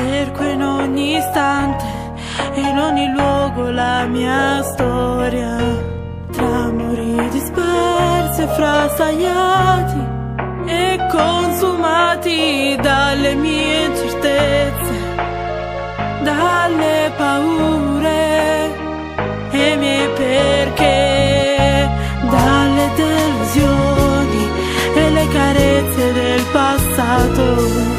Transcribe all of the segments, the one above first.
Cerco in ogni istante e in ogni luogo la mia storia, tra amori dispersi e frastagliati e consumati dalle mie incertezze, dalle paure e i miei perché, dalle delusioni e le carezze del passato.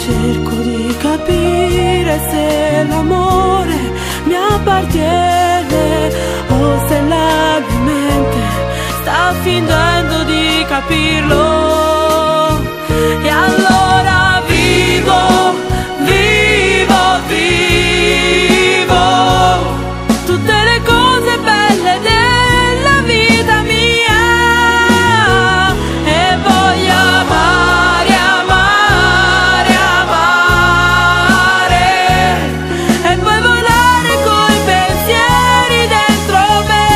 Cerco di capire se l'amore mi appartiene o se la mia mente sta fingendo di capirlo. E allora vivo, vivo, vivo tutte le cose belle della vita mia e voglio amare, amare, amare e poi volare coi pensieri dentro me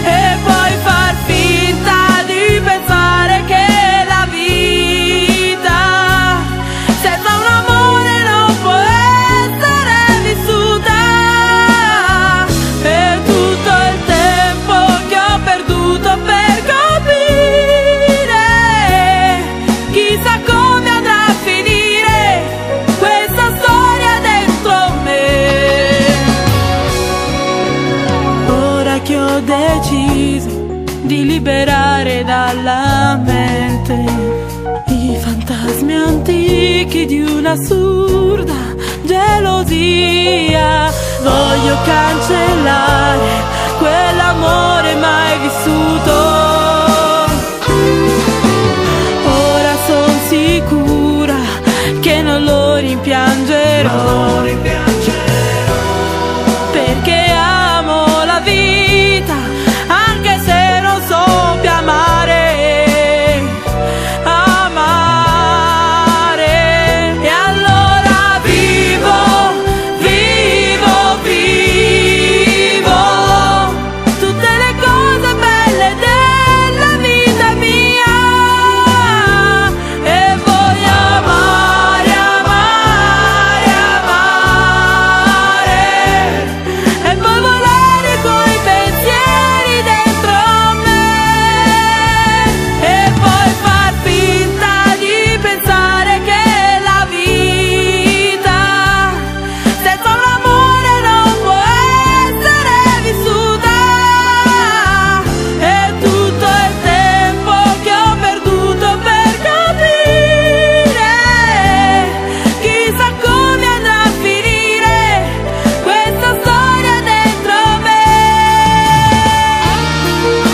e poi far finta di pensare che la vita senza un amore non può essere vissuta. E tutto il tempo che ho perduto per capire chissà come andrà a finire questa storia dentro me. Ora che ho deciso di liberare dalla mente i fantasmi antichi di un'assurda gelosia, voglio cancellare quell'amore mai vissuto. Ora son sicura che non lo rimpiangerò, perché amo la vita anche se non so più amare, amare. E allora vivo, vivo, vivo tutte le cose belle della vita mia e voglio amare, amare, amare e poi volare coi pensieri dentro me e poi far finta di pensare che la vita senza un amore non può essere vissuta. E tutto il tempo che ho perduto per capire chissà come andrà a finire questa storia dentro me.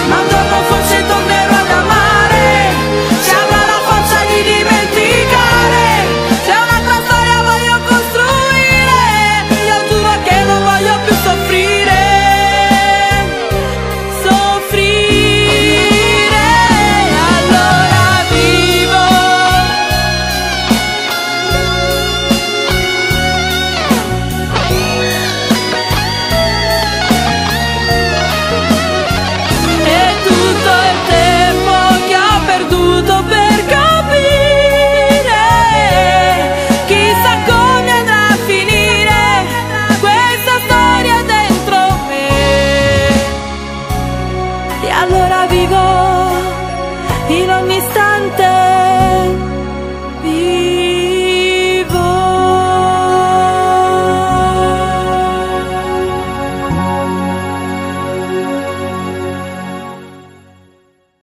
Ma un giorno forse tornerò ad amare, se avrò la forza di dimenticare, se un'altra storia voglio costruire, io giuro che non voglio più soffrire, soffrire. Allora vivo, e tutto il tempo che ho perduto per capire chissà come andrà a finire questa storia dentro me. E allora vivo in ogni istante